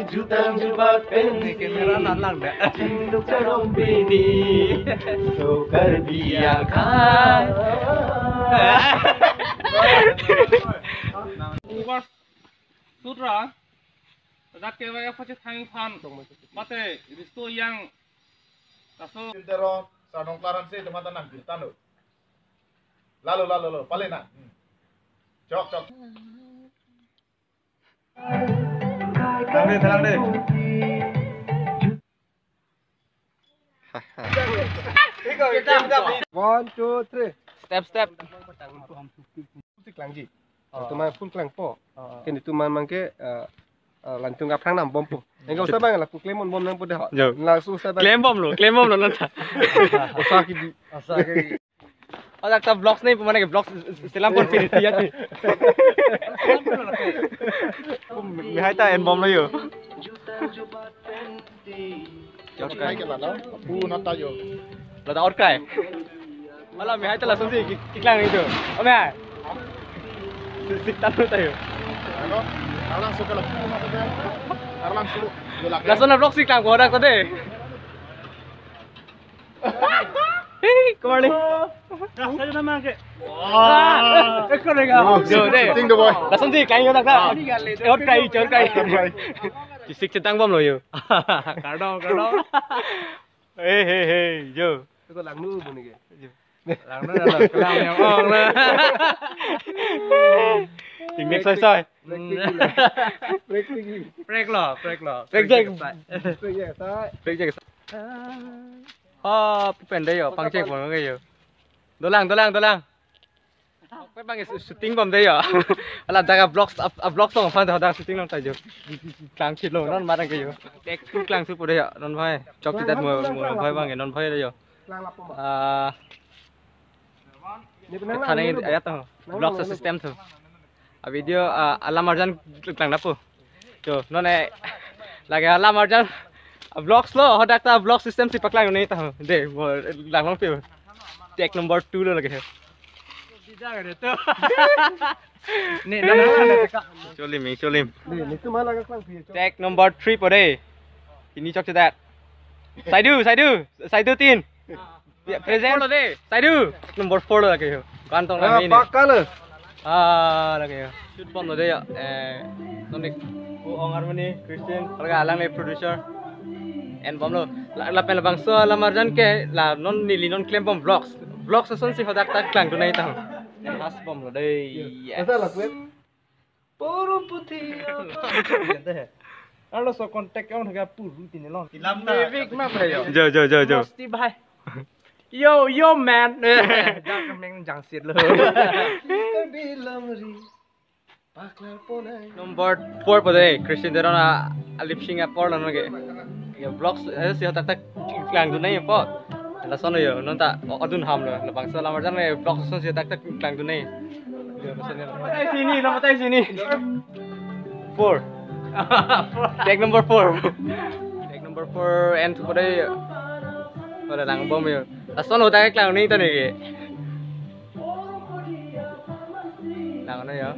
jutang jubakan kamera nalang dah. Untuk corong bini sukar biarkan. Ubar sutra. Rakyat yang pasti thangi fan. Mate risto yang kaso. Pero sa nong klaran si tumata nang tano. Lalo, pale na. Chok. Talang deh. 1, 2, 3. Step. Full klang ji. Tuma full klang po. Kini tuma mangke lantung aprang nam bom po. Engkau usah bang lah klemon bom nang po dah. Langsung usah bang. Claim bom lo nanti. Usah ki. और लगता ब्लॉग्स नहीं मैंने ब्लॉग्स सिलम पर फिर दिया थी मैं था एन बम लो Kai ke lalo. Pu na tayo. लता और काय मला मैं था लसन से किकलांग itu oh मैं sikta lo tayo Ano? Arlang suka lang. Arlang suka. लसन blog siklang ko orang tadi kembali saya nama ke ekor lega jo deh Ting the boy. langsung sih kain orang tak ekor kai sik centang bom lo yo kado hey jo Itu lang nu po ni ke. lang na kelam yang ong lah ting next soy break lo break je oh pendek yo pangcek bom ke yo dolang Kau bang shooting bom deh ya, alah jaga vlogs dong, fan dah shooting nong tajo, klang kilo non marang kayo, tek klang supu deh ya, non bhai, chok kita mau bhai bang non bhai deh ya, thane ayat tuh, vlogs system tuh, video alam marjan klang dapu, tuh non lagi alam marjan vlogs lo, hodak ta vlog system si paklang nih tuh, deh, lang pi, tek nomor 2 lo lagi. Nih, Cholim. Ni tu malah klang pi. Tag number 3 po deh. Ini cok cedak. Saidu tin. Present lo deh. Saidu number 4 lo lagi yo. Kantong lagi ini. Pakal. Lagi yo. Shoot bom lo deh ya. Nonik ku ongar mani Christian, harga alang nih producer. And bom lo. Lapen labang so lamarjan ke la non nili non claim bom vlogs. Vlogs ason si hodak tak klang tunai tahu. Khas bom lo deh. Asa lah kuat. Puro putih. Alo so kontak orang harga puru tin long. Big map hai yo. Jo. Mesti bhai. Yo man. Jangan meng jang sit lo. Number 4 po deh. Christian Derona lip sync up or lagi. Ya vlogs si hotak tak klang tunai po. Lason yo nonta adun ham lo. Labang so lamar jan vlogs son si hotak tak klang tunai. Namatay sini. 4. Take number 4. Take number 4 and po deh. Pada lang bom yo. Lason hotak klang ni tadi ke. Lang ano yo.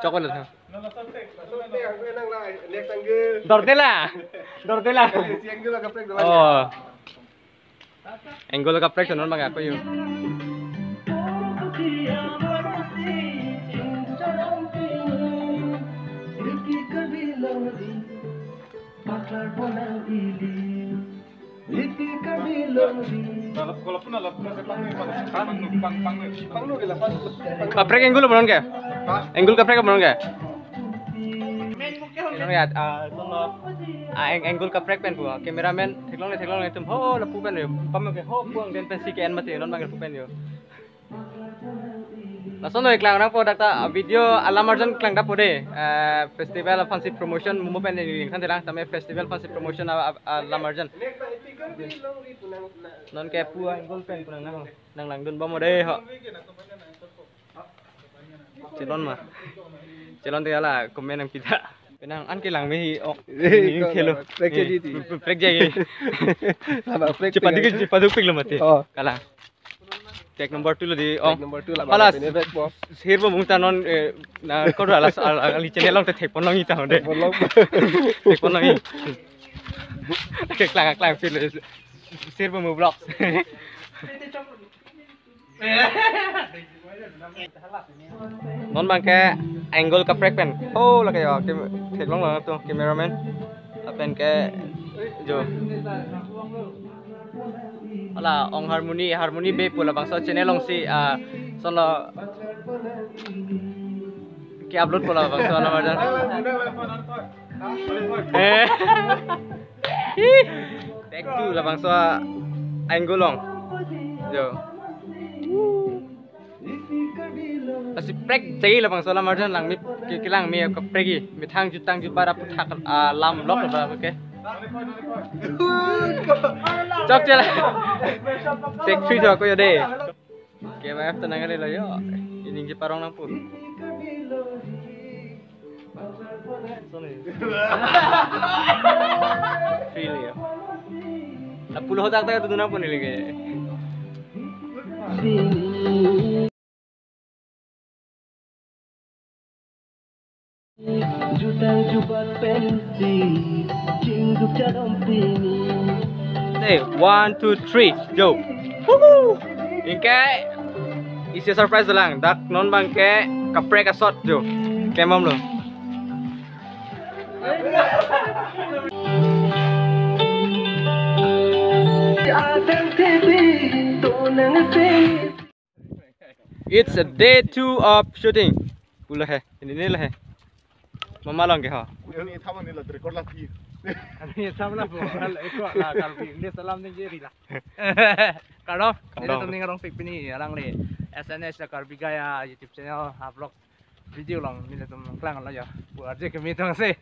Chocolate ha. Dortela. Oh. Angle ka prek non bang ako yun. Kaprek angle benon ke? Angle kaprek benon ke? Ini ya, angle kaprek pen gua, kameramen, teklong itu, ho, lapu pen yo, pam ke ho, buang den pen si ke mati, non banget pen yo. Langsung no iklan orang po data video alam arjan klang dapo deh, festival fancy promotion, mumu pen ini kan terang, tapi festival fancy promotion alam arjan. Non kayak puang angle pen kurang nang langdun bamo deh ho. Celon dia lah komen yang kita. Penang an kilang mehi kelo prek jadi cepat dikit cepat upik lo mati kalang Take number 2 lo di Number 2 lah. Alas. Ini back bos. Sir bo mung ta non na ko ra ali channel long te thek pon long i ta de. Bolong. Thek pon long i. Ke klang fil sir bo mu vlog. Non bang ke angle ka prek pen. Oh la ke yo ke thek long lo tu cameraman. Pen ke jo. Ala ong harmony be pula bangsa channel long si solo ki upload pula bangsa ala marjan take two la bangsa angle long jo asi prek jai la bangsa ala marjan lang mi kilang mi ka pregi mi thang ju tang ju para puthak lam lock la ba ke chọc chưa lại take free cho cô deh game F tenang kali lah yo ini je parong nang pun free ya lah puluh hotak tak tu nang pun ni lagi Jutang jubat pensi Cinggup cadom pini Hey, 1, 2, 3, go! Woohoo! Ingke isi surprise lang, dak non bang ke kaprek asot jo. Kemam lo. It's a day 2 of shooting. Pula hai, ini lah hai. Mama lang ke ha. Ini thaman ni lah record lagi. Ini sama lah, ikut lah kalau ini salam ni jadi lah. Kalau ini tu ni orang fake ni, orang ni SNS lah kalau gaya YouTube channel, vlog video lang ni tu kelang lah ya. Buat je kami tu ngasih.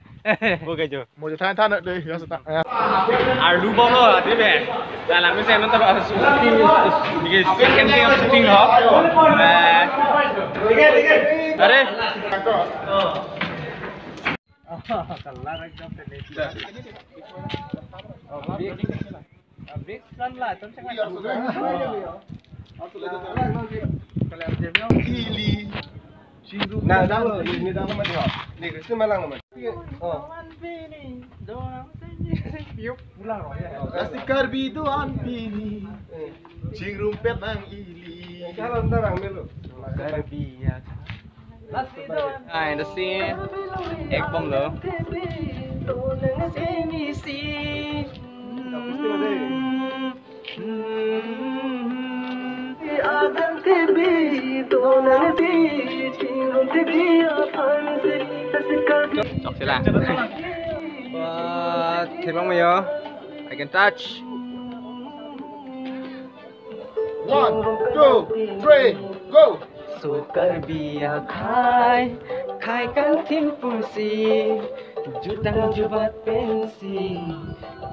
Bukan jo. Mau je than nak deh, ya setak. Alu bom lo, tu be. Dalam ni saya nonton shooting, ni second day of shooting ho. Are. Kalah ekdom televisi. Big kan lah, tu sangat. Kalau jemnya Ili. Nah, dah lo, ni dah mana dia? Ni ke sini malang nama. Oh. Yuk pulang roh ya. Kasih karbi doan pini. Cing rumpet nang ili. Kalau ntar ambil lo. Karbi ya. Ah, in the scene, egg bomb lo. Chọc sila. Wah, thịt bông mày yo. I can touch. 1, 2, 3, go. Sukar biya khai kan tim pusi jutang jubat pensi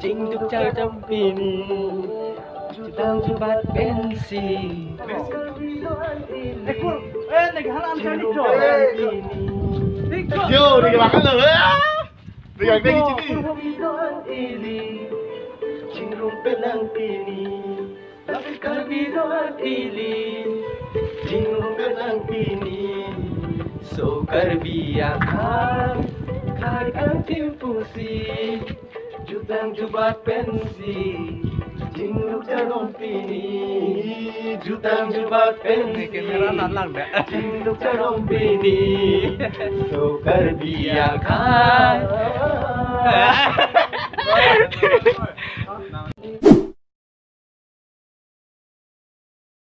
cingduk char champini jutang jubat pensi Yo, ni makan lo. Dia yang pergi sini. cingrum penang pini sukar bidoan ili cingrum penang pini sukar biya khai kan tim pusi jutang jubat pensi cingduk char pini jutang jubat pensi kamera nalang dah. cingduk char pini sukar biya khai